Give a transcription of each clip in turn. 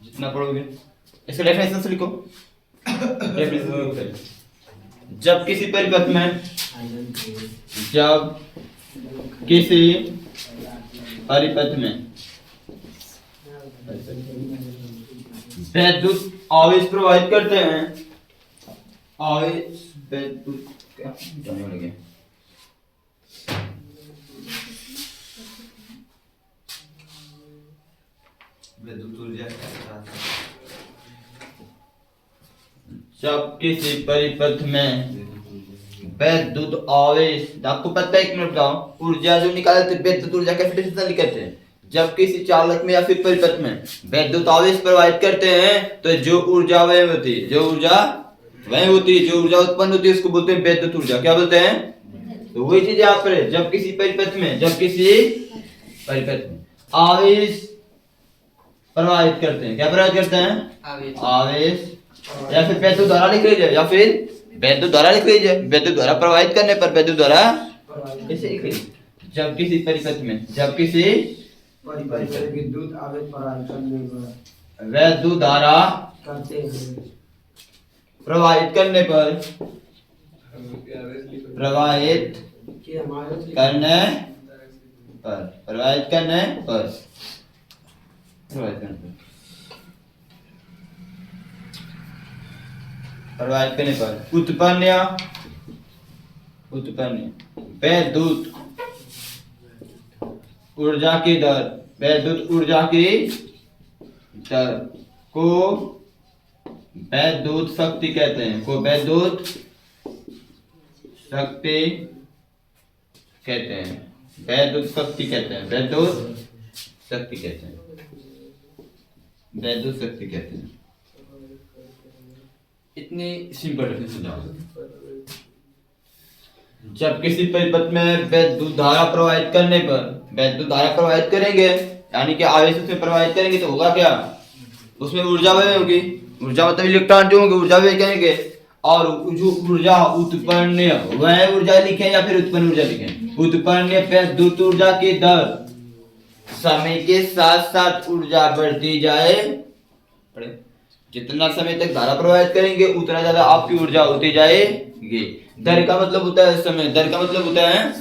जितना पढ़ोगे। इसका डेफिनेशन से लिखो। जब किसी परिपथ में विद्युत आवेश प्रवाहित करते हैं, आवेश विद्युत क्या जाने लगे, विद्युत ऊर्जा जब किसी परिपथ में विद्युत आवेश, आपको पता है, एक मिनट बताओ, ऊर्जा जो निकालते हैं विद्युत ऊर्जा कैसे डेफिनेशन लिखते हैं, जब किसी चालक में या फिर परिपथ में विद्युत आवेश प्रवाहित करते हैं तो जो ऊर्जा वह होती है, जो ऊर्जा उत्पन्न होती है उसको बोलते हैं विद्युत ऊर्जा। क्या बोलते हैं? तो वही चीज यहाँ पर है, जब किसी परिपथ में आवेश प्रवाहित करते हैं, क्या प्रवाहित करते हैं? आवेश, या फिर विद्युत धारा लिख लीजिए, या फिर विद्युत धारा लिख लीजिए, विद्युत धारा प्रवाहित करने पर विद्युत धारा कैसे लिख लीजिए, जब किसी परिपथ में विद्युत आवेश प्रवाहित करने पर विद्युत धारा प्रवाहित करने पर उत्पन्न विद्युत ऊर्जा की दर, विद्युत ऊर्जा की दर को विद्युत शक्ति कहते हैं, विद्युत शक्ति कहते हैं। इतनी सिंपल डेफिनेशन जाओ। जब किसी परिपथ में विद्युत धारा प्रवाहित करने पर, विद्युत धारा प्रवाहित करेंगे यानी कि आवेश उसमें प्रवाहित करेंगे तो होगा क्या? उसमें ऊर्जा वह होगी, ऊर्जा मतलब इलेक्ट्रॉन जो होंगे ऊर्जा वह कहेंगे, और जो ऊर्जा उत्पन्न, वह ऊर्जा लिखें या फिर उत्पन्न ऊर्जा लिखें, उत्पन्न विद्युत ऊर्जा की दर समय के साथ साथ ऊर्जा बढ़ती जाए, जितना समय तक धारा प्रवाहित करेंगे उतना ज्यादा आपकी ऊर्जा होती जाएगी। दर का मतलब होता है समय, दर का मतलब होता है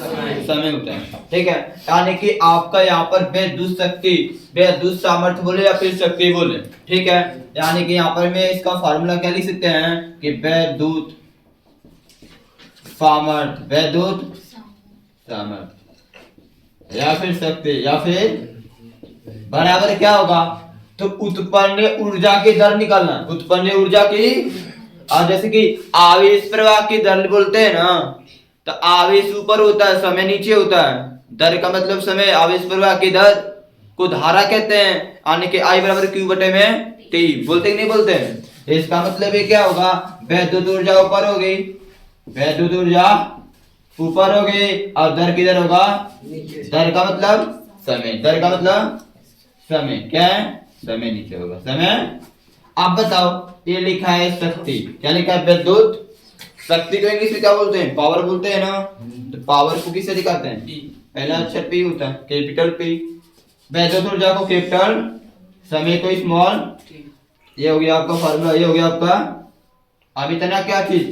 समय होता है, ठीक है। यानी कि आपका यहाँ पर विद्युत शक्ति, विद्युत सामर्थ्य बोले या फिर शक्ति बोले, ठीक है। यानी कि यहाँ पर मैं इसका फार्मूला क्या लिख सकते हैं कि विद्युत सामर्थ्य, या फिर शक्ति, या फिर बराबर क्या होगा, तो उत्पन्न ऊर्जा की दर निकालना, उत्पन्न ऊर्जा की, और जैसे कि आवेश प्रवाह की दर बोलते हैं ना, तो आवेश ऊपर होता है, समय नीचे होता है, दर का मतलब समय, आवेश प्रवाह की दर को धारा कहते हैं, यानी कि I बराबर Q बटे में T, बोलते कि नहीं बोलते हैं। इसका मतलब ये क्या होगा, विद्युत ऊर्जा ऊपर हो गई, विद्युत ऊर्जा ऊपर हो गई, और दर किधर होगा, दर का मतलब समय, दर का मतलब समय, क्या है, समय नीचे होगा, समय। अब बताओ, ये लिखा है शक्ति, क्या लिखा है, विद्युत शक्ति को इंग्लिश में क्या बोलते हैं, पावर बोलते हैं ना, तो पावर को किससे दिखाते हैं, पहला अक्षर P होता है, कैपिटल P, विद्युत ऊर्जा को कैपिटल, समय को स्मॉल, ये हो गया आपका फार्मूला, ये हो गया आपका। अब इतना क्या चीज,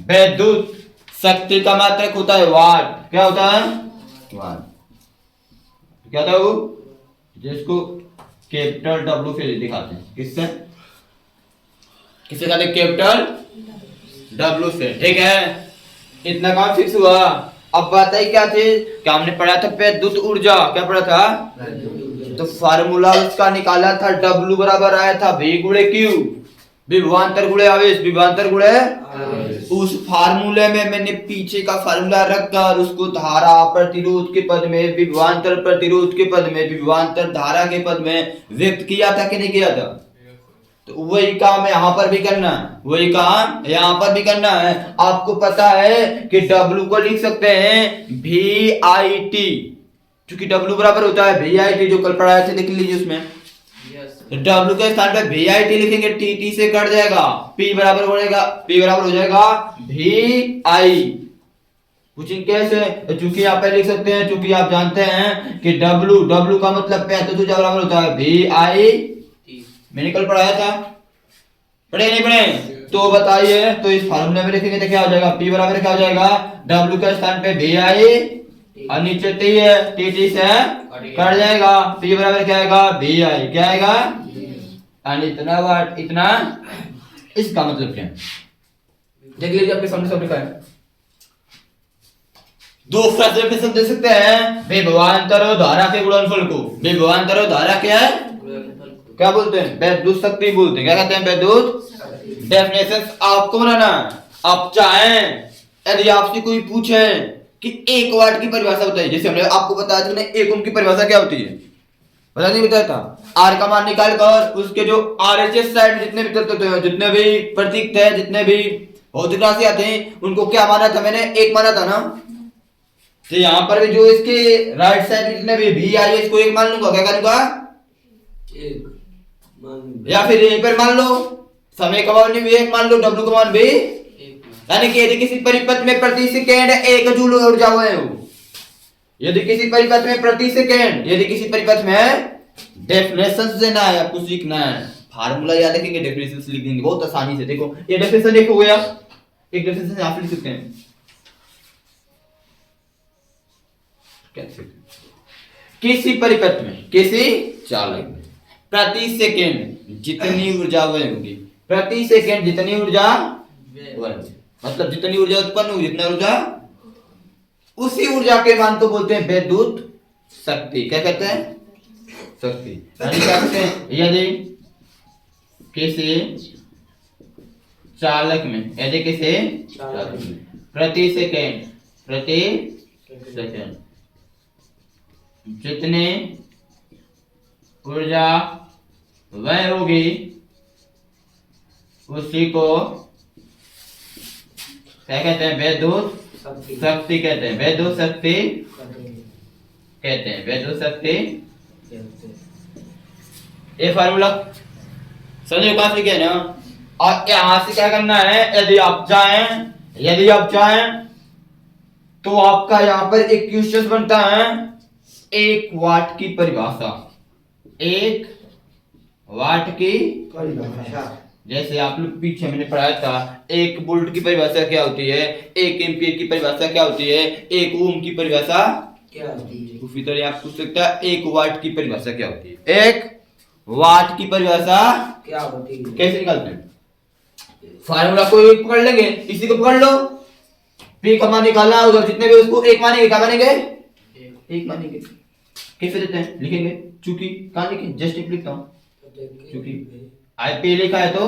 विद्युत शक्ति का मात्रक होता है वाट, क्या होता है, वाट, क्या था वो, जिसको कैपिटल W से दिखाते हैं, किससे कहते हैं, कैपिटल W से, ठीक है। इतना काम फिक्स हुआ। अब बताइए क्या चीज, क्या हमने पढ़ा था, विद्युत ऊर्जा, क्या पढ़ा था, तो फार्मूला उसका निकाला था, W बराबर आया था V गुणे Q, विभवांतर गुणे आवेश, विभवांतर गुणे आवेश। उस फार्मूले में मैंने पीछे का फार्मूला रखकर उसको धारा प्रतिरोध के पद में, विभवांतर प्रतिरोध के पद में, विभवांतर धारा के पद में व्यक्त किया था कि नहीं किया था, तो वही काम यहाँ पर भी करना है, वही काम यहाँ पर भी करना है। आपको पता है कि W को लिख सकते हैं VIT, क्योंकि W बराबर होता है VIT, जो कल पढ़ाया थे, लिख लीजिए उसमें, W के स्थान पर VIT लिखेंगे, T से कट जाएगा, P बराबर हो जाएगा VI। पूछेंगे कैसे, चूंकि यहाँ पे लिख सकते हैं, चूंकि आप जानते हैं कि W का मतलब विद्युत ऊर्जा बराबर होता है मैंने कल पढ़ाया था, पढ़े नहीं पढ़े? तो बताइए, तो इस फार्मूले में लिखेंगे तो क्या हो जाएगा, P बराबर क्या हो जाएगा, W के स्थान पे V आई और नीचे T है, T से कट जाएगा, P बराबर क्या आएगा, V आई, क्या आएगा, और इतना वाट, इतना, इसका मतलब क्या है देख लीजिए, आपके सामने सब लिखा है। दूसरा फिर से दे सकते हैं, विभवांतर धारा के गुणनफल को, विभवांतर धारा क्या है, क्या बोलते हैं, वैद्युत शक्ति बोलते हैं, क्या कहते हैं, वैद्युत। डेफिनेशन आपको बनाना, आप चाहें यदि आपसे कोई पूछे कि 1 वाट की परिभाषा बताइए, जैसे हमने आपको बताया था 1 ओम की परिभाषा क्या होती है, पता नहीं बताया था। आर का मान निकाल कर उसके जो आरएचएस साइड जितने भी तत्व थे, जितने भी प्रतीक थे, जितने भी भौतिक राशि आते हैं, उनको क्या माना था मैंने, 1 माना था ना। तो यहाँ पर भी जो इसके राइट साइड जितने भी भी आई है, इसको 1 मान लूंगा, क्या करूंगा, 1 मान, या फिर यहीं पर मान लो समय का मान भी 1 मान लो, डब्ल्यू का मान भी 1, यानी कि यदि किसी परिपथ में प्रति सेकेंड 1 जूल ऊर्जा है, यदि किसी परिपथ में प्रति सेकेंड, यदि किसी परिपथ में, डेफिनेशंस देना है आपको, सीखना है, फार्मूला याद रखेंगे, डेफिनेशंस लिख देंगे बहुत आसानी से। देखो ये डेफिनेशन देखो गया, एक डेफिनेशन आप लिख सकते हैं, किसी परिपथ में, किसी चालक में प्रति सेकेंड जितनी ऊर्जा वह होगी, प्रति सेकेंड जितनी ऊर्जा वह, मतलब जितनी ऊर्जा उत्पन्न हुई, जितना ऊर्जा, उसी ऊर्जा के मान को बोलते हैं वैद्युत शक्ति। क्या कहते हैं, शक्ति। यानी क्या कहते हैं, यदि किसी चालक में, यदि किसी चालक में प्रति सेकेंड जितने ऊर्जा वह होगी, उसी को क्या कहते हैं, वैद्युत शक्ति कहते हैं, वैद्युत शक्ति कहते हैं, वैद्युत शक्ति। ये फार्मूला समझो कहां से लिखे ना, और यहां से क्या करना है, यदि आप चाहें तो आपका यहां पर एक क्वेश्चन बनता है, 1 वाट की परिभाषा, 1 वाट की परिभाषा। जैसे आप लोग पीछे मैंने पढ़ाया था, 1 वोल्ट की परिभाषा क्या होती है, 1 एम्पीयर की परिभाषा क्या होती है, 1 ओम की परिभाषा क्या होती है। उसी तरह आप पूछ सकता है 1 वाट की परिभाषा क्या होती है, 1 वाट की परिभाषा क्या होती है, कैसे निकालते हैं, फार्मूला को एक पकड़ लेंगे, इसी को पकड़ लो, पी का मान निकालना, उधर जितने भी उसको 1 मानेंगे, क्या मानेंगे, 1 मानेंगे। कैसे देते हैं, लिखेंगे, चूंकि कहां लिखें, जस्ट टिक लिखता हूं, चूंकि आई पी लिखा है तो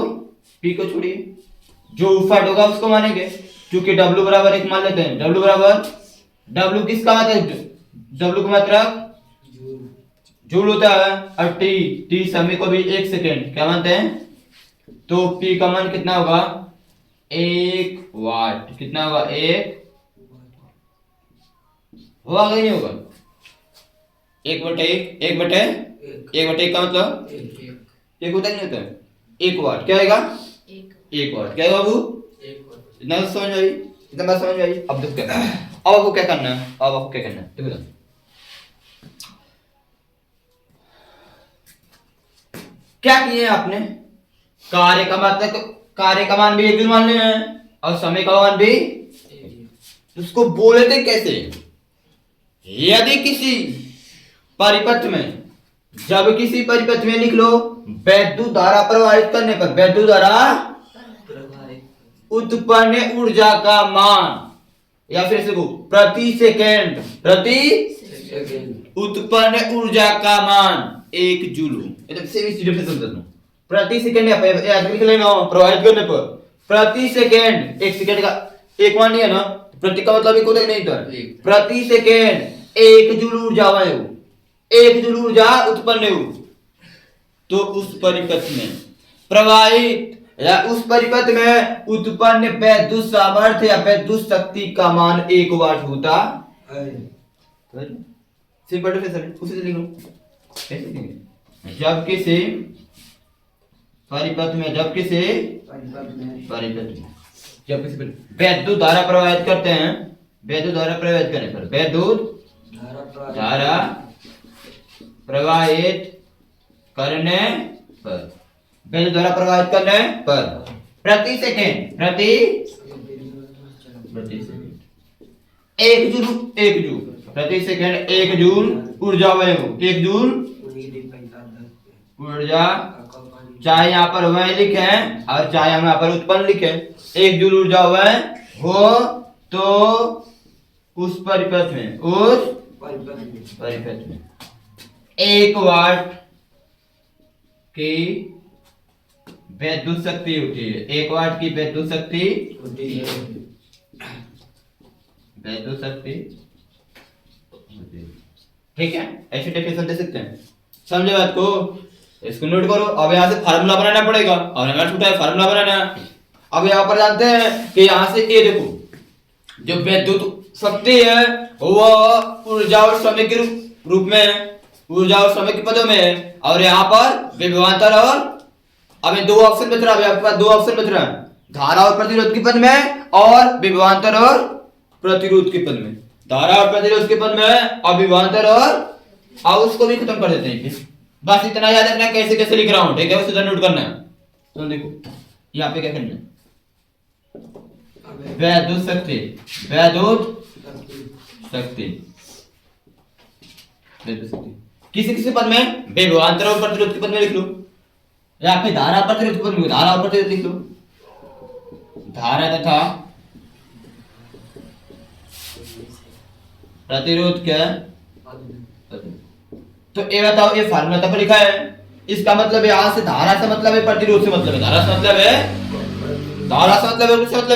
पी को छोड़िए, जो उफाट होगा उसको मानेंगे, क्योंकि W बराबर 1 मान लेते हैं, W बराबर, W किसका मतलब, W का मतलब जूल होता है, और T समय को भी 1 सेकेंड क्या मानते हैं, तो P का मान कितना होगा, 1 वाट, कितना होगा, 1 होगा कि नहीं होगा, 1/1 का मतलब 1 होता है, नहीं होता है, 1 वाट क्या आएगा, 1 वाट क्या है बाबू, इतना समझ आई, इतना बात समझ आई। अब देखो क्या, अब आपको क्या करना है, देखो क्या किए आपने, कार्य का मतलब, कार्य का मान भी 1 मान लिया है और समय का मान भी, उसको बोले थे कैसे, यदि किसी परिपथ में, जब किसी परिपथ में लिख लो, वैद्युत धारा प्रवाहित करने पर, वैद्युत धारा उत्पन्न ऊर्जा का मान, या फिर से प्रति सेकेंड उत्पन्न ऊर्जा का मान 1 जूल, प्रति सेकेंड लिख लेना, प्रवाहित करने पर प्रति सेकेंड, 1 सेकेंड का 1 मान लिया ना, प्रति का मतलब 1 होता नहीं था, प्रति सेकेंड 1 जूल ऊर्जा वायु, 1 जूल ऊर्जा उत्पन्न हो, तो उस परिपथ में प्रवाहित या उस परिपथ में उत्पन्न वैद्युत सामर्थ्य या वैद्युत शक्ति का मान 1 वाट होता है। सिंपल डिफरेंस उसी से लिखो, कैसे लिखेंगे, जब किसी परिपथ में, वैद्युत धारा प्रवाहित करते हैं, वैद्युत धारा प्रवाहित करने पर, वैद्युत धारा प्रवाहित करने पर वैद्युत धारा प्रवाहित करने पर प्रति सेकंड प्रति सेकंड 1 जूल प्रति सेकंड 1 जूल ऊर्जा वह 1 जूल ऊर्जा, चाहे यहाँ पर वह लिखे और चाहे हम यहाँ पर उत्पन्न लिखे, 1 जूल ऊर्जा वह हो तो उस परिपथ में 1 वाट की विद्युत शक्ति होती है। 1 वाट की विद्युत शक्ति होती है। ठीक है, ऐसे डेफिनेशन दे सकते हैं। समझे बात को? इसको नोट करो। अब यहाँ से फार्मूला बनाना पड़ेगा और हमारा छूटा है फार्मूला बनाना। अब यहाँ पर जानते हैं कि यहाँ से ये देखो, जो विद्युत शक्ति है वह ऊर्जा और समय के रूप में, ऊर्जा और समय के पदों में है। और यहाँ पर विभवांतर और, अब 2 ऑप्शन बच रहा है आपके पास, 2 ऑप्शन बच रहा है, धारा और प्रतिरोध के पद में और विभवांतर और प्रतिरोध के पद में। धारा और प्रतिरोध के पद में और विभवांतर और, अब उसको भी खत्म कर देते हैं। बस इतना याद रखना कैसे कैसे लिख रहा हूं, ठीक है? उसे नोट करना है। तो देखो यहाँ पे क्या करना है, विद्युत शक्ति किसी किसी पद में, विभवांतर और प्रतिरोध के पद में लिख लो, या फिर धारा प्रतिरोध के पद में धारा और प्रतिरोध लिख लो। धारा तथा प्रतिरोध के, तो ये बताओ, ये फार्मूला तब लिखा है, इसका मतलब यहाँ से धारा से मतलब है, प्रतिरोध से मतलब है, धारा से मतलब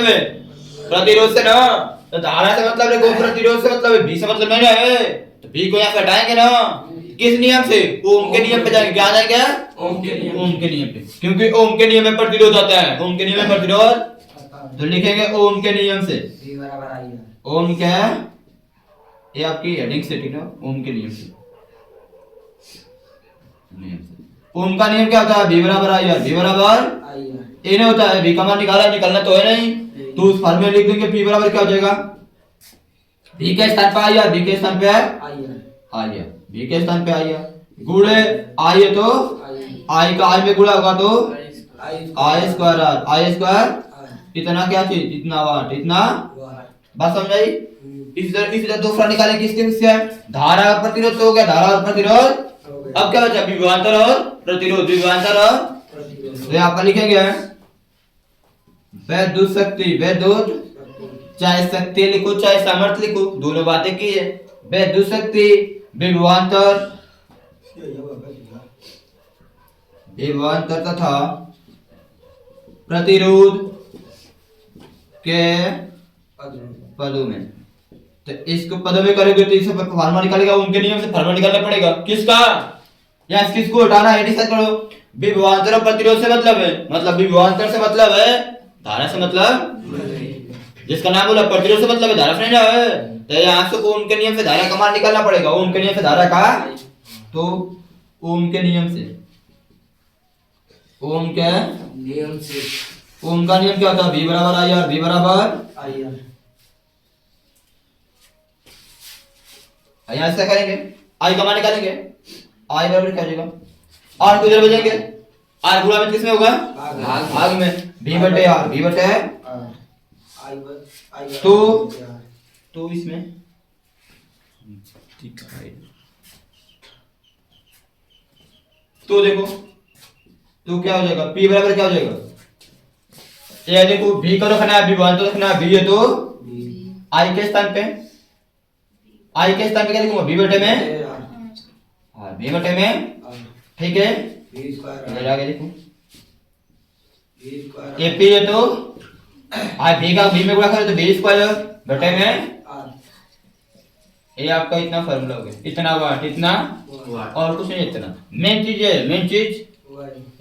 है, प्रतिरोध से ना, तो धारा से मतलब है, प्रतिरोध से मतलब है, बी से मतलब नहीं है, तो बी को यहाँ से हटाएंगे ना, किस नियम से? ओम के नियम पे जाएंगे। क्या जाएंगे? ओम के नियम पे, क्योंकि ओम के नियम में प्रतिरोध आता है। ओम के नियम में प्रतिरोध, तो लिखेंगे ओम के नियम से, ओम के, ये आपकी हेडिंग सेटिंग है, ओम के नियम से। ओम का नियम क्या होता है? V बराबर I R, V बराबर ये नहीं होता है, V का मान निकालना तो है नहीं, तो उस फॉर्मूले लिख देंगे, P बराबर क्या हो जाएगा? V के स्थान पे I R, V के स्थान पे I R, V के स्थान पे I R, गुणे I है तो I का I में गुणा होगा तो I square R, I square इतना क्या चीज, इतना वाट, इतना बात समझाई? इस तरह दूसरा निकालें किसके से? धारा और प्रतिरोध तो हो गया, धारा और प्रतिरोध। अब क्या बचा? विभवांतर और प्रतिरोध, विभवांतर और, तो यहाँ पर लिखेंगे विद्युत शक्ति, विद्युत, चाहे शक्ति लिखो चाहे सामर्थ्य लिखो, दोनों बातें की है। विद्युत शक्ति, विभवांतर तथा प्रतिरोध के पदों में, तो इसको पदों में करेंगे तो इससे फार्मूला निकालेगा, उनके नियम से फार्मूला निकालना पड़ेगा। किसका? या किसको हटाना है, डिसाइड करो। विभवांतर और प्रतिरोध से मतलब है, मतलब विभवांतर से मतलब है धारा से मतलब, जिसका नाम बोला प्रतिरोध से मतलब है धारा से नहीं है, तो यहाँ से ओम के नियम से धारा का मान निकालना पड़ेगा। ओम के नियम से धारा का, तो ओम के नियम से, ओम के नियम से, ओम का नियम क्या होता है? V बराबर I R, V बराबर I R। यहाँ से करेंगे, I का मान निकालेंगे, I बराबर क्या हो जाएगा? R को इधर बजाएंगे, R गुणा में किसमें होगा? भाग में, V बटे R, V बटे तो इसमें ठीक है, तो देखो, तो क्या हो जाएगा? P बराबर क्या हो जाएगा? ये देखो, V को रखना है, विभवांतर रखना है, V है तो I के स्थान पे, I के स्थान पे क्या लिखूंगा? V बटे में, हाँ V बटे में, ठीक है, इधर आगे देखो, ये P है तो I V का V में गुणा करें तो V स्क्वायर बटे में, ये आपका इतना फार्मूला हो गया, इतना वाट, इतना और कुछ नहीं, इतना मेन चीज है, मेन चीज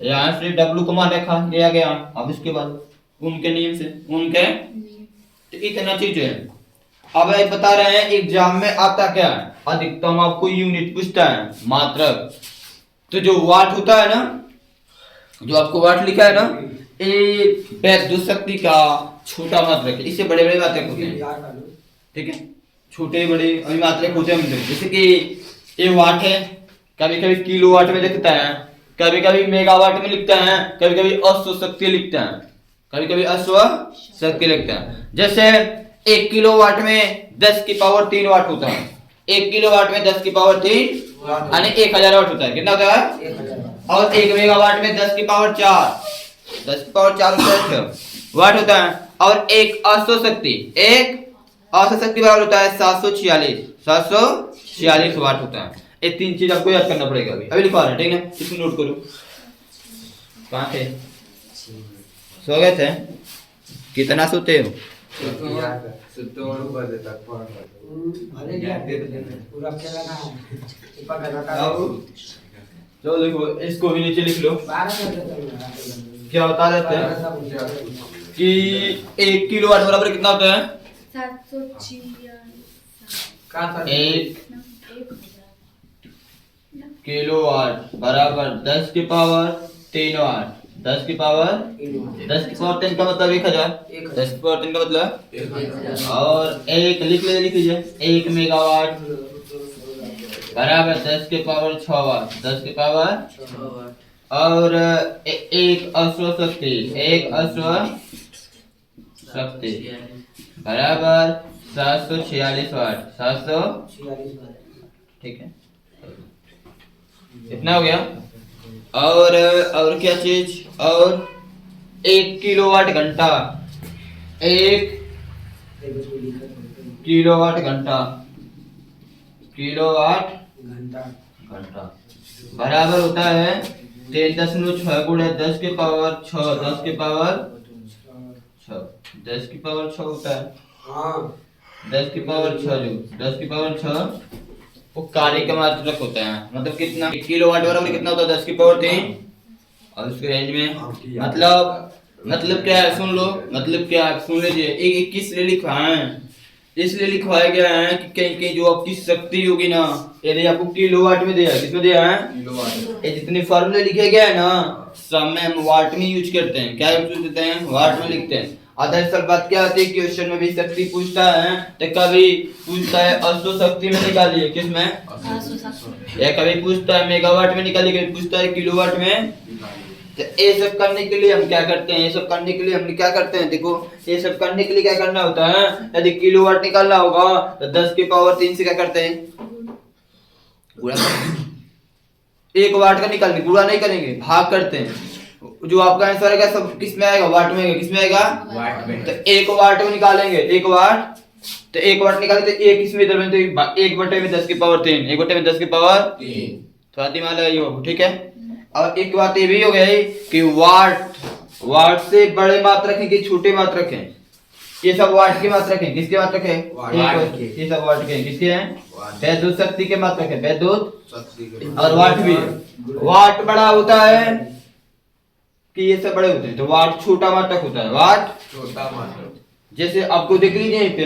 यहाँ से W को मान रखा, ये आ गया। अब इसके बाद उनके नियम से, उनके, तो इतना चीज है। अब ये बता रहे हैं एग्जाम में आता क्या है, अधिकतम आपको यूनिट पूछता है, मात्रक। तो जो वाट होता है ना, जो आपको वाट लिखा है ना, ये विद्युत शक्ति का छोटा मात्रक है, इससे बड़े बड़े मात्रक होते हैं, ठीक है, छोटे बड़े अभी मात्रक होते हैं। जैसे कि ये वाट है, कभी कभी किलो वाट में दिखता है, कभी कभी मेगावाट में लिखते हैं, कभी कभी अश्व शक्ति लिखते हैं, कभी कभी अश्व शक्ति लिखते हैं। जैसे 1 किलोवाट में 10 की पावर 3 वाट होता है। 1 किलोवाट में 10 की पावर 3 यानी 1000 वाट होता है। कितना होता है? 1000 और 1 मेगावाट में 10 की पावर 4, 10 की पावर 4 होता है, 6 वाट होता है। और एक अश्व शक्ति बराबर होता है 746 वाट होता है। ये 3 चीज आपको याद करना पड़ेगा। अभी लिखवा रहे हैं, ठीक है? इसको नोट करो। कहाँ थे? सो गए थे? कितना सोते हो? भले क्या पूरा खेला ना ऊपर का चलो देखो, इसको भी नीचे लिख लो। 12 कर देता हूं। क्या बता देते हैं कि 1 किलोवाट बराबर कितना होता है? 1 किलोवाट बराबर 10 की पावर 3 वाट। 10 की पावर 10 का मतलब 1000। 10 की पावर 3 का मतलब, और एक लिख लीजिए 1 मेगावाट बराबर 10 के पावर 6 वाट। 10 के पावर 6 वाट। और एक अश्व शक्ति बराबर 746 वाट। 46 वाट। ठीक है, इतना हो गया। और क्या चीज? और 1 किलोवाट घंटा, 1 किलोवाट घंटा बराबर होता है 3.6 गुणे 10 के पावर 6। 10 के पावर 6 होता है। हां 10 की पावर 6 जो 10 की पावर 6 वो कार्य का मात्रक होता है। मतलब कितना? 1 किलोवाट बराबर कितना होता है? 10 की पावर 3। और उसके रेंज में मतलब क्या है? सुन लो, मतलब क्या है? सुन लीजिए। एक किस लिए लिखा है? इसलिए लिखवाया गया है कि कहीं कहीं जो आपकी शक्ति होगी ना, यदि आपको किलोवाट में दिया है, किसमें दिया है? किलोवाट। ये जितने फॉर्मूले लिखे गए हैं ना, सब में हम वाट में यूज करते हैं। क्या यूज करते हैं? वाट में लिखते हैं। अदरअसल बात क्या होती है, क्वेश्चन में भी शक्ति पूछता है तो कभी पूछता है अश्व शक्ति में निकालिए, किसमें? या कभी पूछता है मेगावाट में निकालिए, कभी पूछता है किलोवाट में। तो ये सब करने के लिए हम क्या करते हैं? देखो, ये सब करने के लिए क्या करना होता है? यदि किलोवाट निकालना होगा तो 10 की पावर 3 से क्या करते हैं? गुणा। 1 वाट का निकालेंगे, गुणा नहीं करेंगे, भाग करते हैं। जो आपका आंसर आएगा सब किस में आएगा? वाट में आएगा। किस में आएगा? वाट में। तो 1 वाट में निकालेंगे, 1 वाट। तो 1 वाट निकाले तो 1 किस में इधर में? तो 1 बटे में 10 की पावर 3। 1 बटे में 10 की पावर 3। थोड़ा दिमाग लगाइए, ठीक है? और एक बात ये भी हो गई कि वाट से बड़े मात्रक हैं कि छोटे मात्रक हैं? ये सब वाट के मात्रक हैं। किसके मात्रक है? ये सब वाट के हैं। किसके हैं? वैद्युत शक्ति के मात्रक है। वैद्युत शक्ति और वाट भी। वाट बड़ा होता है कि ये सब बड़े होते हैं, तो वाट छोटा मात्रक होता है। वाट छोटा मात्रक। जैसे आपको देख लीजिए यहीं पे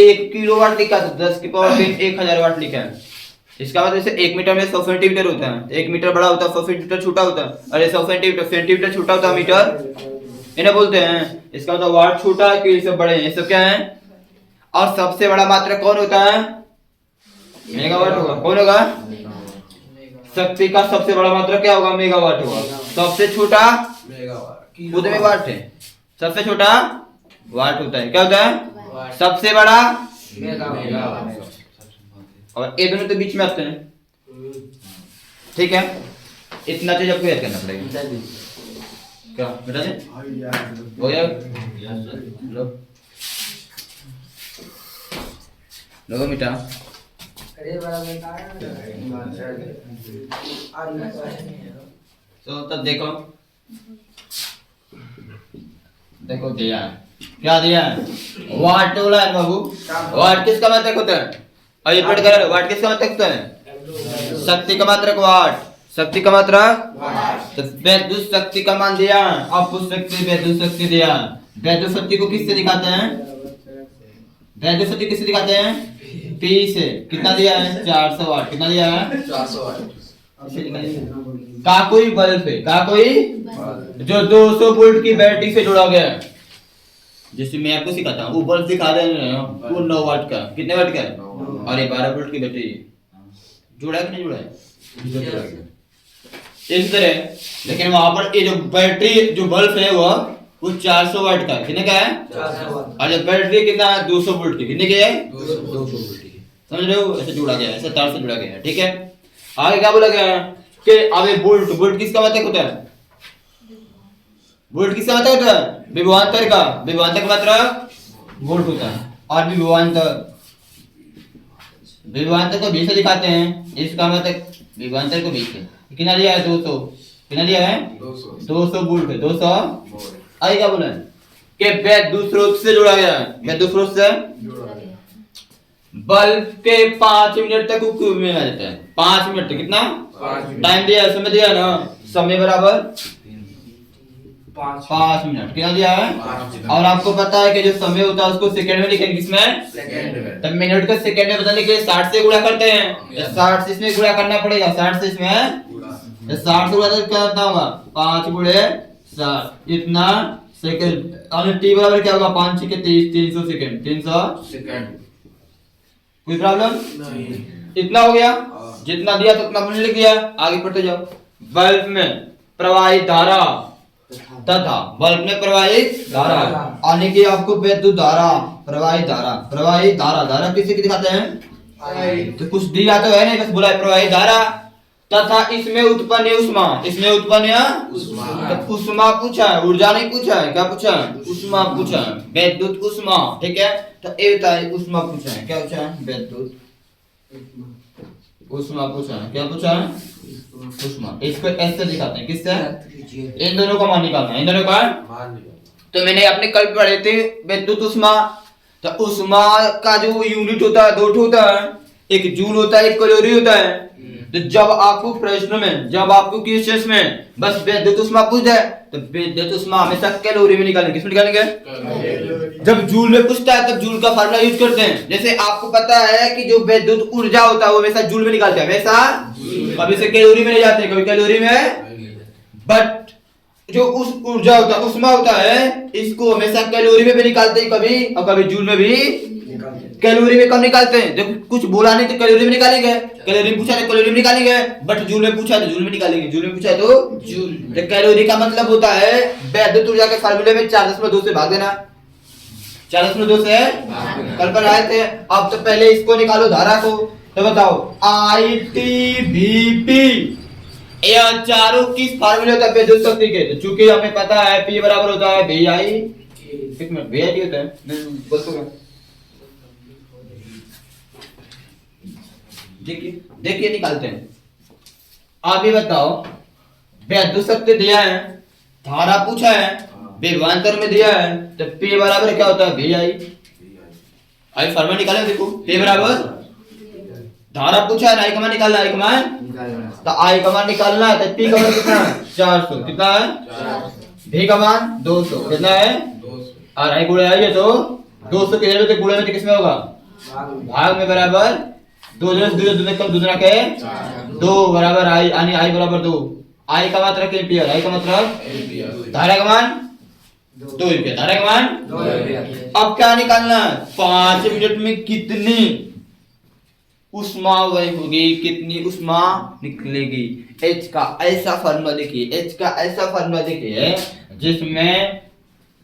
1 किलोवाट लिखा है, 10 की पावर 3 1000 वाट लिखा है। इसका मतलब जैसे 1 मीटर में 100 सेंटीमीटर होता है। 1 मीटर बड़ा होता है, 100 सेंटीमीटर छोटा होता है। और 100 सेंटीमीटर छोटा होता है मीटर, इन्हें बोलते हैं। इसका मतलब वाट छोटा है कि ये सब बड़े हैं। ये सब क्या है? और सबसे बड़ा मात्रक कौन होता है? मेगावाट होगा। कौन होगा? शक्ति का सबसे बड़ा मात्रक क्या होगा? मेगावाट होगा। सबसे छोटा मेगावाट, खुद में वाट है। सबसे छोटा वाट होता है। क्या होता है? सबसे बड़ा मेगावाट। और ये दोनों तो बीच में आते हैं, ठीक है? इतना चीज आपको याद करना पड़ेगा। क्या बेटा जी? हो गया? लो बेटा। अरे बड़ा बेटा तो तब देखो दिया है। क्या दिया है? वाट बोला है बाबू। वाट किसका मात्रक होता है? और ये पढ़ कर, वाट किसका मात्रक होता है? शक्ति का मात्रक वाट। शक्ति का मात्रक वाट। तो वैद्युत शक्ति का मान दिया, आपको शक्ति वैद्युत शक्ति दिया। वैद्युत शक्ति को किससे दिखाते हैं? वैद्युत शक्ति किससे दिखाते हैं? P से। कितना दिया है? 400 वाट। कितना दिया है? 400 वाट। का कोई बल्ब है, का कोई जो 200 वोल्ट की बैटरी से जुड़ा गया है। जैसे मैं आपको सिखाता हूँ, वो बल्ब दिखा रहे हैं, वो 9 वाट का। कितने वाट का है? और ये 12 वोल्ट की बैटरी जुड़ा है कि नहीं जुड़ा है? इस तरह। लेकिन वहां पर ये जो बैटरी जो बल्ब है वो 400 वाट का है। कितने का है? 400 वाट। और जो बैटरी कितना है? 200 वोल्ट की। कितने की है? 200 वोल्ट की। समझ रहे हो? ऐसे जुड़ा गया है, ऐसे तार से जुड़ा गया है। ठीक है, आगे क्या बोला गया है कि अब ये वोल्ट किसका मतलब होता है? वोल्ट किसका मतलब होता है? विभवांतर का। विभवांतर का मतलब वोल्ट होता है। और विभवांतर को 20 से दिखाते हैं। इसका मतलब विभवांतर को 20 से कितना दिया है? 200। कितना दिया है? 200 वोल्ट है। 200। आगे क्या बोला है कि विद्युत स्रोत से जुड़ा गया है। विद्युत स्रोत से बल्ब के 5 मिनट तक उपयोग में आ जाता है। 5 मिनट तक। कितना टाइम दिया है? समय दिया है ना? समय बराबर 5 मिनट। कितना दिया है? और आपको पता है कि जो समय होता है उसको सेकंड में लिखेंगे। किसमें? सेकंड में। तब मिनट को सेकंड में बदलने के लिए 60 से गुणा करते हैं। 60 से इसमें गुणा करना पड़ेगा। 60 से इसमें 60 से गुणा तो क्या होता होगा? 5 गुणे 60 इतना सेकंड। और टी बराबर क्या होगा? 5 6 30 300 सेकंड। 300 सेकंड। कोई प्रॉब्लम नहीं। इतना हो गया। जितना दिया तो उतना हमने लिख दिया। आगे पढ़ते जाओ। बल्ब में प्रवाहित धारा तथा बल्ब में प्रवाहित धारा आने की आपको विद्युत धारा प्रवाहित धारा किसे दिखाते हैं? तो कुछ दिया तो है नहीं, बस बोला है प्रवाहित धारा तथा इसमें उत्पन्न उष्मा। इसमें उत्पन्न उष्मा। तो उष्मा पूछा है, ऊर्जा नहीं पूछा है। क्या पूछा है? उष्मा पूछा है। विद्युत उष्मा। ठीक है, तो ये बताइए उष्मा पूछा है। क्या पूछा है? विद्युत उष्मा पूछा है। क्या पूछा है? उष्मा। इसको ऐसे दिखाते हैं। किससे? इन दोनों का मान निकालना है। इन दोनों का तो मैंने अपने कल पढ़े थे विद्युत उष्मा। तो उष्मा का जो यूनिट होता है 2 होता है। एक जूल होता है, एक कैलोरी होता है। तो जब आपको प्रश्न में, जब आपको क्वेश्चन में बस विद्युत उष्मा पूछ जाए तो विद्युत उष्मा हमेशा कैलोरी में निकालेंगे। किसमें निकालेंगे? जब जूल में पूछता है तब जूल का फार्मूला यूज करते हैं। जैसे आपको पता है कि जो विद्युत ऊर्जा होता है वो हमेशा जूल में निकालते हैं। हमेशा कभी से कैलोरी में नहीं जाते, कभी कैलोरी में। बट जो उस ऊर्जा होता है, उष्मा होता है, इसको हमेशा कैलोरी में भी निकालते हैं कभी, और कभी जूल में भी। कैलोरी में कब निकालते हैं? जब कुछ बोला नहीं तो कैलोरी में निकालेंगे। कैलोरी में पूछा तो कैलोरी में निकालेंगे। बट जूल में पूछा तो जूल में निकालेंगे। जूल में पूछा तो जूल। तो कैलोरी का मतलब होता है विद्युत ऊर्जा के फार्मूले में 4.2 से भाग देना। 4.2 से कल पर आए थे। अब तो पहले इसको निकालो धारा को। तो बताओ ITVP यह चारों किस फार्मूले होता है विद्युत शक्ति के? तो चूंकि हमें पता है P बराबर होता है VI। एक मिनट, VI होता है, मैं बोल दूंगा। देखिए निकालते हैं। आप ये बताओ विद्युत शक्ति दिया है, धारा पूछा है, विभवांतर में दिया है, तो P बराबर क्या होता है? VI। आई फार्मूला निकालें। देखो P बराबर धारा पूछा है, आई का मान निकालना है। आई का मान तो आई का मान निकालना है। तो P का मान कितना है? 400। कितना है? V का मान 200। कितना है? और आई गुणे आई है तो 200 के जगह गुणे में किसमें होगा? भाग में बराबर 2 कम दूसरा के 2 बराबर आई, यानी आई बराबर 2। आई का मात्रा एम्पियर। आई का मतलब धारा का मान 2 एम्पियर। धारा का मान 2 एम्पियर। अब क्या निकालना है? 5 मिनट में कितनी उष्मा वही होगी, कितनी उष्मा निकलेगी। H का ऐसा फार्मूला देखिए, H का ऐसा फार्मूला देखिए जिसमें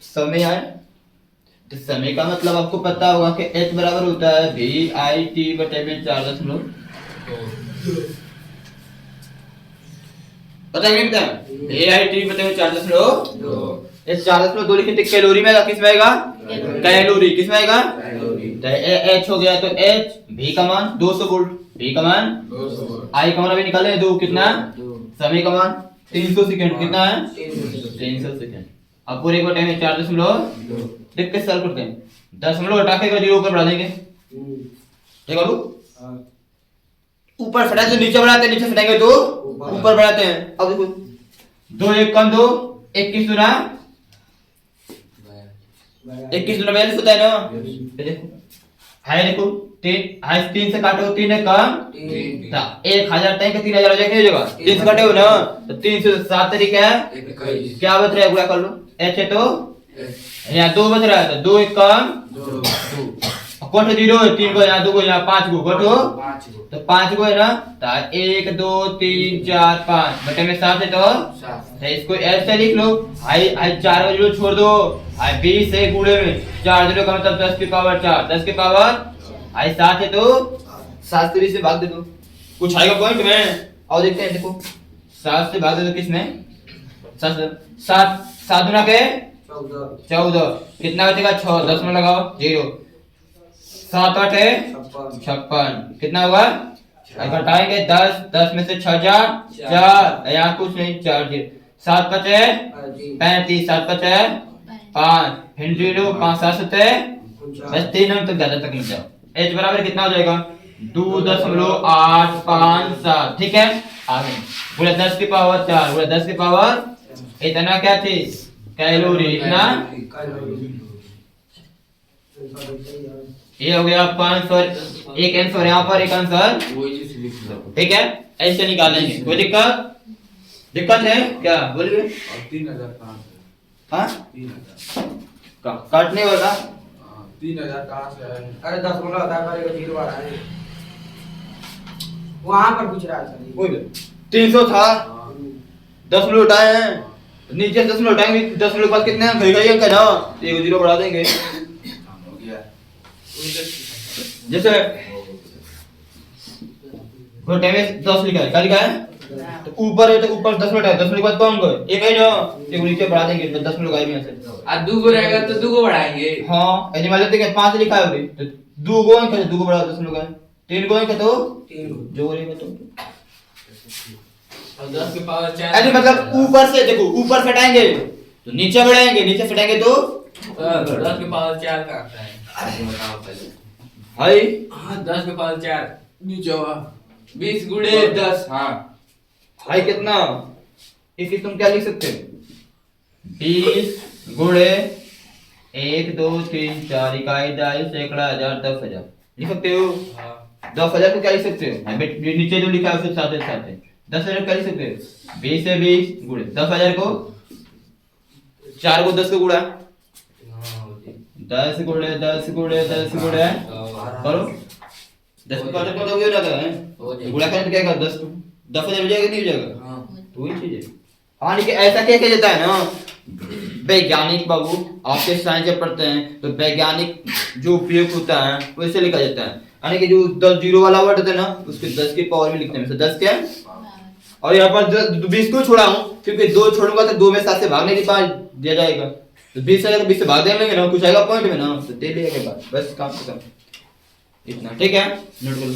समय आए। तो समय का मतलब आपको पता होगा कि H बराबर होता है VIT बटे में 4.2। पता है क्या? VIT बटे में 4.2। इस 4.2 लिखे तो कैलोरी में किस में आएगा? कैलोरी। किस में आएगा? तो H हो गया। तो H V का मान 200 वोल्ट। V का मान 200 वोल्ट। I का मान अभी निकाले 2। कितना? समय का मान 300 सेकंड। कितना है? 300 सेकंड। अब पूरे को टाइम है 4.2। देख के सॉल्व करते हैं। 0 हटा के 0 ऊपर बढ़ा देंगे। ठीक है बाबू? ऊपर फटाते नीचे बढ़ाते हैं, नीचे फटाएंगे तो ऊपर बढ़ाते हैं। अब देखो 2 1 कम 2 21 गुना 42 होता है ना? देखो है, देखो 3 से काटो 3 है कम 1000 टाइम का 3000 हो जाएगा। 3 से काटे हो ना तो 3 से 7 तरीका है। क्या बच रहा है? गुणा कर लो। H है तो यहाँ 2 बच रहा है तो 2 1 कम 2। कोठो 0 है 3 को यहाँ 2 को यहाँ 5 को कोठो 5 को तो 5 को है ना तो 1 2 3 4 5 बटे में 7 है तो 7 तो इसको ऐसे लिख लो आई आई 4 को 0 छोड़ दो आई 20 है गुणे में 4 0 का मतलब 10 की पावर 4 10 की पावर आई 7 है तो 7 से 20 से भाग दे दो कुछ आएगा पॉइंट में और देखते हैं देखो 7 से भाग दे दो किसमें 7 7 गुना के 14 14 कितना बचेगा 6 10 में लगाओ 0 7 8 है 56 कितना हुआ अगर घटाएंगे 10 10 में से 6 जा 4 यहाँ कुछ नहीं 4 0 7 5 है 35 7 5 है 5 फिर 0 5 7 7 है बस 3 अंक तक ज्यादा तक नहीं जाओ h बराबर कितना हो जाएगा 2.857 ठीक है आगे बोले 10 की पावर 4 बोले 10 की पावर इतना क्या थी कैलोरी इतना ये हो गया 500 एक आंसर यहाँ पर एक आंसर ठीक है ऐसे निकालेंगे कोई दिक्कत है क्या बोलिए 3000 हाँ 3000 काटने वाला 3000 कहाँ से आए अरे 10 गुना होता है पर एक 0 आ रहा है वहां पर पूछ रहा है कोई 300 था 10 मिनट उठाए हैं नीचे 10 मिनट उठाएंगे 10 मिनट बाद कितने अंक होगा ये अंक है ना एक 0 बढ़ा देंगे हो गया जैसे घोटे में 10 लिखा है क्या लिखा है तो ऊपर है तो ऊपर 10 मिनट है 10 मिनट के बाद कौन को एक है ना एक नीचे बढ़ा देंगे तो 10 मिनट आएंगे ऐसे आज 2 को रहेगा तो 2 को बढ़ाएंगे हां ऐसे मान लेते हैं 5 लिखा है अभी तो 2 को अंक है 2 को बढ़ा 10 मिनट का 3 को अंक है तो 3 को जो बोलेगा तो और 10 की पावर 4 ऐसे मतलब ऊपर से देखो ऊपर से हटाएंगे तो नीचे बढ़ाएंगे नीचे से हटाएंगे तो 10 की पावर 4 का आता है बताओ पहले हाय हाँ 10 की पावर 4 नीचे हुआ 20 गुणे 10 हाँ हाय कितना इसी तुम क्या लिख सकते हो 20 गुणे 1 2 3 4 इकाई दहाई सैकड़ा हजार 10,000 लिख सकते हो हाँ 10,000 को क्या लिख सकते हो नीचे जो लिखा है उसके साथ साथ 10,000 क्या लिख सकते हो 20 से 20 गुणे 10,000 को 4 को 10 को गुणा 10 गुणे 10 गुणे 10 गुणे करो 10 को काटो तो हो जाता है गुणा करें तो क्या कर 10 को 10,000 हो जाएगा नहीं हो जाएगा हाँ तो वही चीज है हाँ लेकिन ऐसा क्या किया जाता है ना वैज्ञानिक बाबू आपके साइंस जब पढ़ते हैं तो वैज्ञानिक जो उपयोग होता है वैसे लिखा जाता है यानी कि जो 10 जीरो वाला वर्ड होता है ना उसके 10 के पावर में लिखते हैं 10 क्या और यहाँ पर 20 को छोड़ा हूँ क्योंकि 2 छोड़ूंगा तो 2 में 7 से भागने के बाद दिया जाएगा तो 20 से 20 से भाग देंगे ना कुछ आएगा पॉइंट में ना तो दे लेगा बस काम खत्म इतना ठीक है नोट कर लो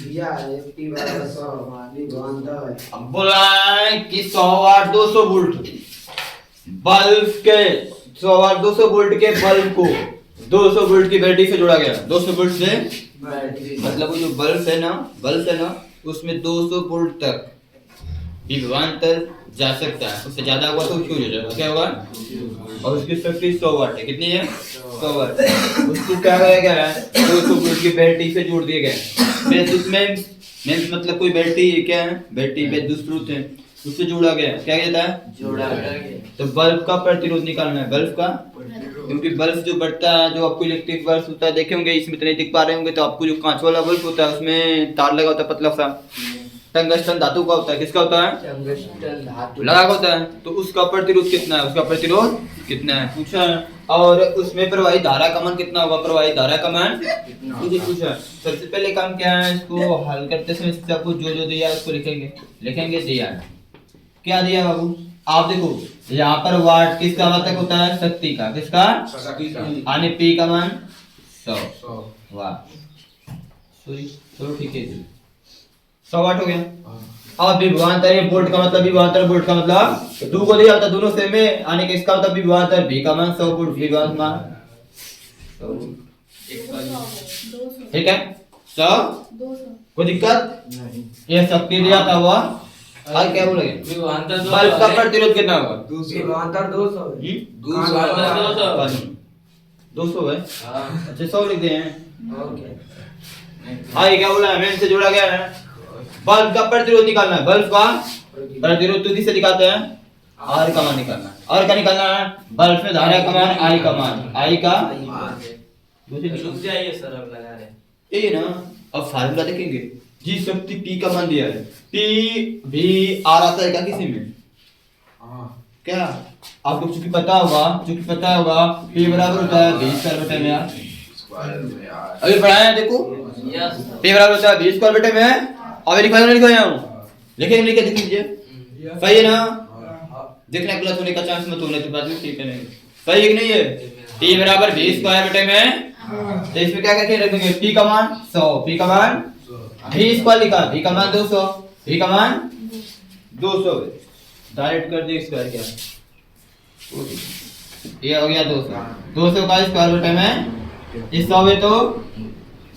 दिया है टी बराबर 100 मानी बांधा है अब बोला है कि 100 वाट 200 वोल्ट बल्ब के 100 वाट 200 वोल्ट के बल्ब को 200 वोल्ट की बैटरी से जोड़ा गया 200 वोल्ट से बैटरी मतलब वो जो बल्ब है ना उसमें 200 वोल्ट तक विभवांतर जा सकता है उससे ज्यादा होगा तो फ्यूज हो जाएगा क्या होगा और उसकी शक्ति 100 वाट है कितनी है 100 वाट उसको क्या किया गया है 200 वोल्ट की बैटरी से जोड़ दिया गया है उसमें मींस मतलब कोई बैटरी क्या है बैटरी विद्युत स्रोत है उससे जोड़ा गया क्या कहता है जोड़ा तो बल्ब का प्रतिरोध निकालना है बल्ब का क्योंकि बल्ब जो बढ़ता है जो आपको इलेक्ट्रिक बल्ब होता है देखे होंगे इसमें तो नहीं दिख पा रहे होंगे तो आपको जो कांच वाला बल्ब होता है उसमें तार लगा होता है पतला सा टंगस्टन धातु का होता है किसका होता है टंगस्टन धातु लगा होता है तो उसका प्रतिरोध कितना है उसका प्रतिरोध कितना है पूछा है और उसमें प्रवाहित धारा का मान कितना होगा प्रवाहित धारा का मान मुझे पूछा सबसे पहले काम क्या है इसको हल करते समय सबको जो दिया है उसको लिखेंगे दिया है क्या दिया बाबू आप देखो यहाँ पर वाट किसका वातक होता है शक्ति का किसका आने पी का मान 100 वाट सॉरी चलो ठीक है 100 वाट हो गया अब विभवांतर ये वोल्ट का मतलब विभवांतर वोल्ट का मतलब दो को दिया होता दोनों से में आने के इसका मतलब विभवांतर v का मान 100 वोल्ट विभवांतर मान 100 ठीक है 100 कोई दिक्कत ये शक्ति दिया था हुआ और क्या बोलोगे विभवांतर बल्ब का प्रतिरोध कितना होगा विभवांतर 200 है 200 है हाँ अच्छा 100 लिख दिए हैं ओके हाँ ये क्या बोला है से जोड़ा गया है बल्ब का प्रतिरोध निकालना है बल्ब का प्रतिरोध तो किससे दिखाते हैं आर का मान निकालना है। और क्या निकालना है? बल्ब में धारा का मान आई का मान, आई का रुक जाइए सर, अब लगा रहे। ये ना अब फार्मूला देखेंगे। जी शक्ति पी का मान दिया है, पी भी आर आता है क्या किसी में? हाँ क्या आपको चूंकि पता होगा पी बराबर होता है 20 स्क्वायर बटे में। स्क्वायर में यार अभी पढ़ाया है देखो, यस पी बराबर होता है 20 स्क्वायर बटे में। अब लिखवाया हूँ, लिखे देख लीजिए सही है ना? देखने के लिए का चांस मत होने तो बाद में ठीक है नहीं सही है कि नहीं है? पी बराबर 20 स्क्वायर बटे में, तो इसमें क्या करके रख देंगे? पी का मान 100, पी का मान 20 स्क्वायर लिखा, पी का मान 200, पी का मान 200 डायरेक्ट कर दिए स्क्वायर क्या ये हो गया 200, 200 का स्क्वायर बटे में इस 100 है तो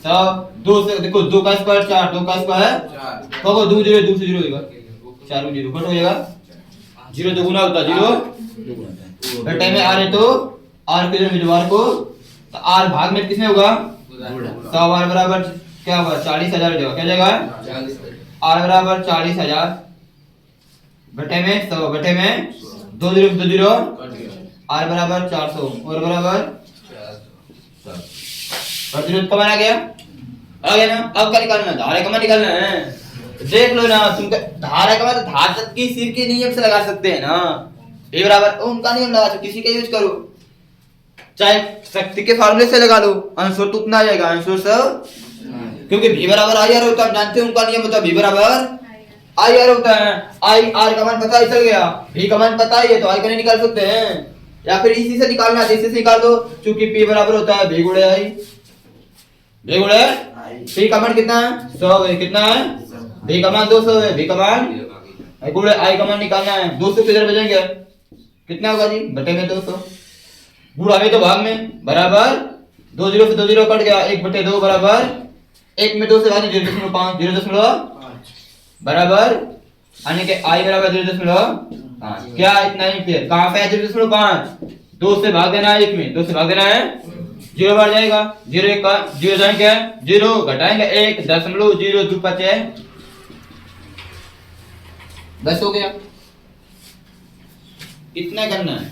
100, 200 देखो 2 का स्क्वायर 4, 2 का स्क्वायर चार कहो 2 0 2 से 0 होगा 4 0 कट हो जाएगा 0 2 गुना होता है 0 2 गुना बटे में आर है तो आर के जगह में को तो आर भाग में किसमें होगा? 100 आर बराबर क्या होगा? 40,000 होगा। क्या जाएगा? आर बराबर 40,000 बटे में 100 बटे में 2 0 2 0 आर बराबर 400 और बराबर 400 कब आ गया ना? अब क्या निकालना है? धारा का मान निकालना है। देख लो ना तुम धारा का मान धातु की सिर के नियम से लगा सकते हैं ना। ए बराबर उनका नियम लगा सकते, किसी का यूज करो, चाहे शक्ति के फार्मूले से लगा लो, आंसर तो उतना आ जाएगा। आंसर सब क्योंकि v बराबर आई आर होता है, जानते हैं उनका नियम होता है v बराबर आई आर होता है। आई आर का मान पता ही चल गया, v का मान पता ही है तो आई का नहीं निकाल सकते हैं, या फिर इसी से निकालना है, इसी से निकाल दो। क्योंकि p बराबर होता है v गुणे आई, v गुणे p का मान कितना है? 100 है। कितना है? v का मान 200 है, v का मान गुणे आई का मान निकालना है। 200 किधर भेजेंगे? कितना होगा जी? बटे में 200 गुणा में तो भाग में बराबर 2 0 से 2 0 कट गया 1 बटे 2 बराबर 1 में 2 से भाग 0.5 0.5 बराबर यानी कि i बराबर 0.5। क्या इतना ही फिर कहां पे है 0.5? 2 से भाग देना है 1 में, 2 से भाग देना है 0 बढ़ जाएगा 0 का 0 जाएंगे 0 घटाएंगे 1.025 बस हो गया। कितना करना है?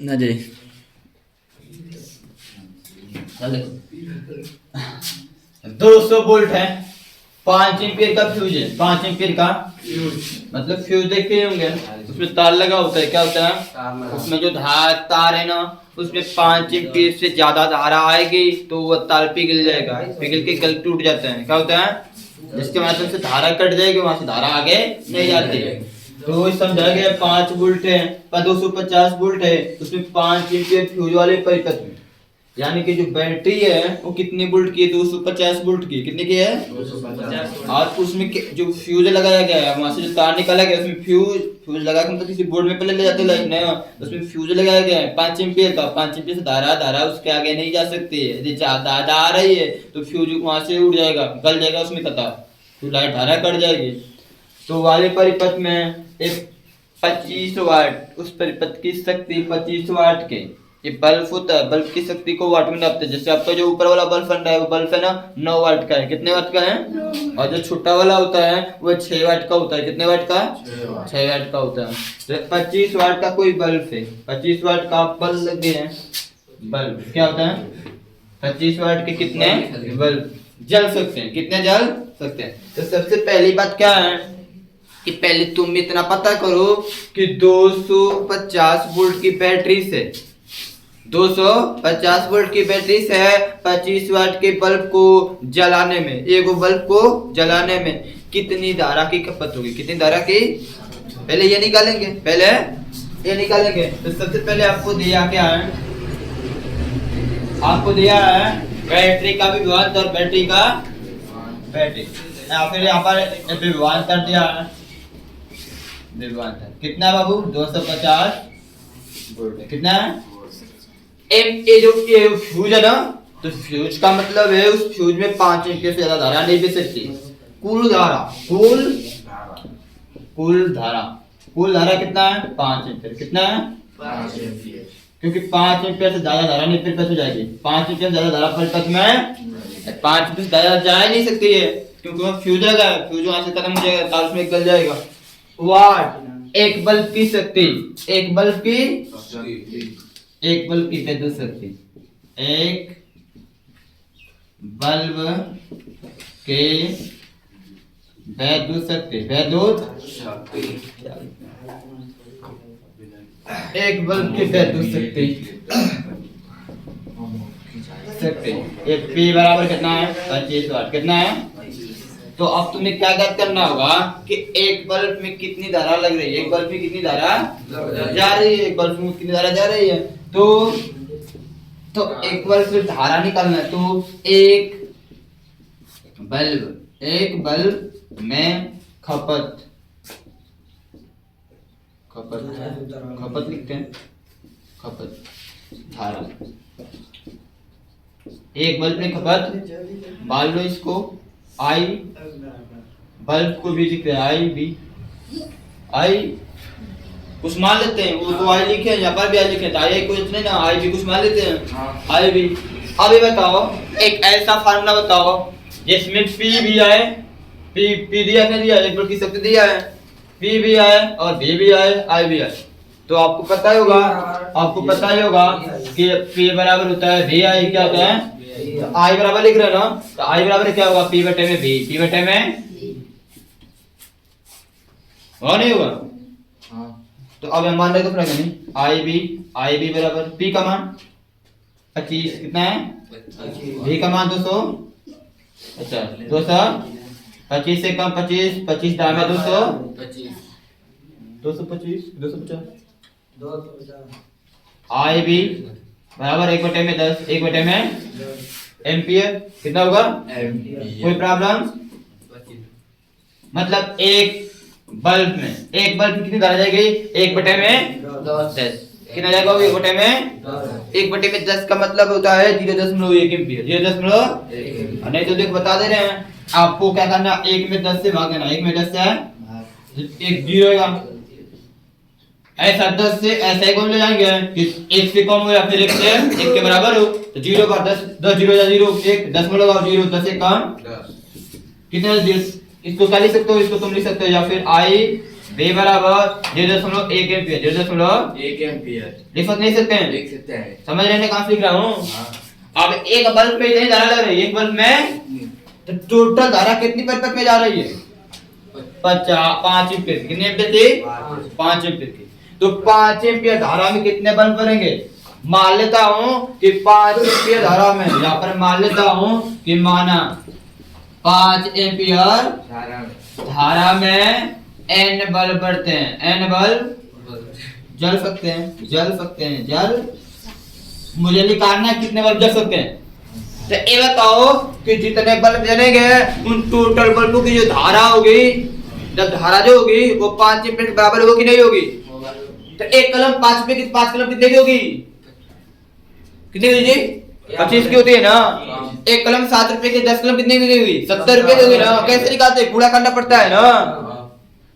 ना जी 200 वोल्ट है, 5 एम्पीयर का फ्यूज है, 5 एम्पीयर का मतलब फ्यूज देखते होंगे, उसमें तार लगा होता है। क्या होता है उसमें जो तार है ना, उसमें 5 एम्पीयर से ज्यादा धारा आएगी तो वो तार पिघल जाएगा, पिघल के गल टूट जाता है। क्या होता है? जिसके माध्यम से धारा कट जाएगी वहां से धारा आगे नहीं जाती है। तो समझा गया 5 वोल्ट है पर 250 वोल्ट है, उसमें 5 एम्पीयर फ्यूज वाले परिपथ में, यानी कि जो बैटरी है वो कितने वोल्ट की है? 250 वोल्ट की। कितने की है? 250। और उसमें जो फ्यूज लगाया गया है वहां से जो तार निकाला गया उसमें फ्यूज लगा के मतलब किसी बोर्ड में पहले ले जाते लाइट ना, उसमें फ्यूज लगाया गया है 5 एम्पीयर का। 5 एम्पीयर से धारा उसके आगे नहीं जा सकती है। यदि ज्यादा आ रही है तो फ्यूज वहां से उड़ जाएगा, गल जाएगा उसमें कता, तो लाइट धारा कट जाएगी। तो वाले परिपथ में एक 25 वाट, उस परिपथ की शक्ति 25 वाट के, ये बल्ब होता है, बल्ब की शक्ति को वाट में नापते हैं। जैसे आपका जो ऊपर वाला बल्ब है वो बल्ब है ना 9 वाट का है। कितने वाट का है? और जो छोटा वाला होता है वो 6 वाट का होता है। कितने वाट का? 6 वाट का होता है। तो 25 वाट का कोई बल्ब है, 25 वाट का बल्ब लगे हैं, बल्ब क्या होता है? 25 वाट के कितने बल्ब जल सकते हैं? कितने जल सकते हैं? तो सबसे पहली बात क्या है कि पहले तुम इतना पता करो कि 250 वोल्ट की बैटरी से 250 वोल्ट की बैटरी से 25 वाट के बल्ब को जलाने में, एक बल्ब को जलाने में कितनी धारा की खपत होगी? कितनी धारा की? पहले ये निकालेंगे, पहले ये निकालेंगे। तो सबसे पहले आपको दिया क्या है? आपको दिया है बैटरी का विभवांतर और बैटरी का बैटरी, या फिर यहाँ पर विभवांतर दिया है। विभवांतर कितना बाबू? 250 वोल्ट। कितना है? ये जो फ्यूज है ना, तो फ्यूज का मतलब है उस फ्यूज में 5 एम्पीयर से ज्यादा धारा नहीं बह सकती। कुल धारा कुल धारा कितना है? 5 एम्पीयर। कितना है? 5 एम्पीयर। क्योंकि 5 एम्पीयर से ज्यादा धारा नहीं परिपथ हो जाएगी। 5 एम्पीयर से ज्यादा धारा परिपथ में 5 एम्पीयर से ज्यादा जा ही नहीं सकती है। क्योंकि वो फ्यूज लगा है, फ्यूज वहां से खत्म हो जाएगा, तार उसमें गल जाएगा। वाट एक बल्ब की शक्ति, एक बल्ब की विद्युत शक्ति, एक बल्ब के विद्युत शक्ति, एक बल्ब की विद्युत शक्ति ये P बराबर कितना है 25 वाट। कितना है? तो अब तुम्हें क्या ज्ञात करना होगा कि एक बल्ब में कितनी धारा लग रही है, एक बल्ब में कितनी धारा जा रही है, एक बल्ब में कितनी धारा जा रही है। तो एक बल्ब से धारा निकालना है। तो एक बल्ब में खपत लिखते हैं, खपत धारा, एक बल्ब में खपत, मान लो इसको I, बल्ब को भी लिखते हैं I कुछ मान लेते हैं, वो तो I लिखे हैं, यहाँ पर भी I लिखे, तो I कुछ नहीं ना, I भी कुछ मान लेते हैं, I भी। अब ये बताओ एक ऐसा फार्मूला बताओ जिसमें P भी आए, P दिया क्या दिया, एक बल्ब की शक्ति दिया है, P भी आए और V भी आए, I भी आए। तो आपको पता ही होगा कि P बराबर होता है VI, क्या होता है, तो I बराबर लिख रहे हैं ना, तो I बराबर क्या होगा, P बटे में V, P बटे में वो नहीं होगा। तो अब हम मान रहे तो फर्क नहीं, I B बराबर P का मान 25 कितना है, V का मान 200, अच्छा 225 से कम 25 दाम है 250 I B बराबर 1/10, 1/10 एम्पियर कितना होगा, कोई प्रॉब्लम? मतलब एक बल्ब में कितनी धारा जाएगी, 1/10 कितना जाएगा, 1/10 का मतलब होता है 0.1 एम्पियर, 0.1। नहीं तो देखो बता दे रहे हैं आपको क्या करना, 1 में 10 से भाग देना, 1 में 10 से एक 0 होगा, ऐसा 10 से ऐसा ही ले जाएंगे कि 1 से कम हो या फिर 1 से 1 के बराबर हो, तो 0 का 10 0 या 0 1 10 में लगाओ 0 10 से कम कितने 10, इसको क्या लिख सकते हो, इसको तुम लिख सकते हो, या फिर I B बराबर 0.1 एम्पियर, 0.1 एम्पियर लिख सकते हैं, समझ रहे हैं कहां से लिख रहा हूं। अब एक बल्ब पे इतनी धारा लग रही है, एक बल्ब में तो टोटल धारा कितनी परिपथ में जा रही है, 5 एम्पियर, कितने एम्पियर थी, 5 एम्पियर की। तो 5 एम्पियर धारा में कितने बल्ब बनेंगे, मान लेता हूं कि 5 एम्पियर धारा में, यहाँ पर मान लेता हूं कि माना 5 एम्पियर धारा में n बल्ब बढ़ते हैं, n बल्ब जल सकते हैं, मुझे निकालना है कितने बल्ब जल सकते हैं। तो ये बताओ कि जितने बल्ब जलेंगे उन टोटल बल्बों की जो धारा होगी, जब धारा जो होगी वो 5 एम्पियर के बराबर होगी नहीं होगी। तो एक कलम 5 रुपए की, 5 कलम कितने की होगी, कितनी होगी, 25 की होती है ना। एक कलम 7 रुपए की, 10 कलम कितने की होगी, 70 रुपए की होगी ना। कैसे निकालते हैं, गुणा करना पड़ता है ना।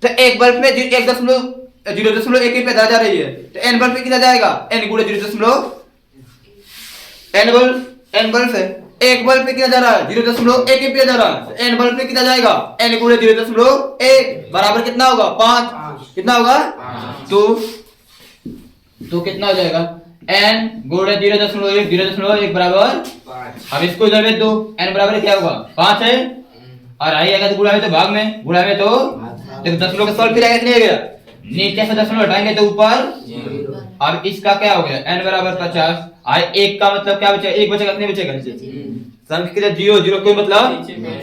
तो एक बल्ब में 0.1 एम्पियर धारा जा रही है, तो n बल्ब में कितना जाएगा, n गुणे 0.1 n बल्ब है, एक बल्ब पे कितना जा रहा है 0.1 एम्पियर जा रहा है, n बल्ब पे कितना जाएगा, n गुणे 0.1 बराबर कितना होगा, 5 कितना होगा, तो कितना हो जाएगा, n गुणे 0.1 बराबर 5। अब इसको इधर भेज दो, n बराबर क्या होगा 5 है, और आई आएगा तो गुणा में, तो भाग में, गुणा में तो देखो 10 का सॉल्व फिर आएगा कि नहीं आएगा, नीचे से 10 हटाएंगे तो ऊपर। अब इसका क्या हो गया, n बराबर 50, आई 1 का मतलब क्या बचेगा, 1 बचेगा, कितने बचेगा नीचे, संख्या के लिए 0 कोई मतलब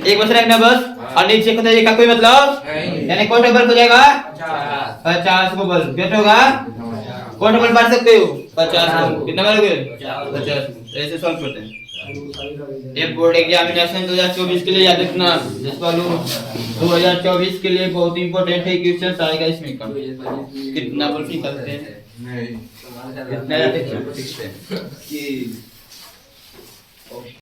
1 बच रहा है बस, और नीचे का 1 का कोई मतलब, यानी कौन सा बल्ब हो जाएगा 50 को बल्ब, कितना होगा, कौन सा बल्ब बांट सकते हो 50 को, कितना बारोगे 50। ऐसे सॉल्व करते हैं। ये बोर्ड एग्जामिनेशन 2024 के लिए याद रखना, जिस वालों 2024 के लिए बहुत इंपॉर्टेंट है, क्वेश्चन आएगा इसमें का, कितना बल्ब निकलते हैं, कितना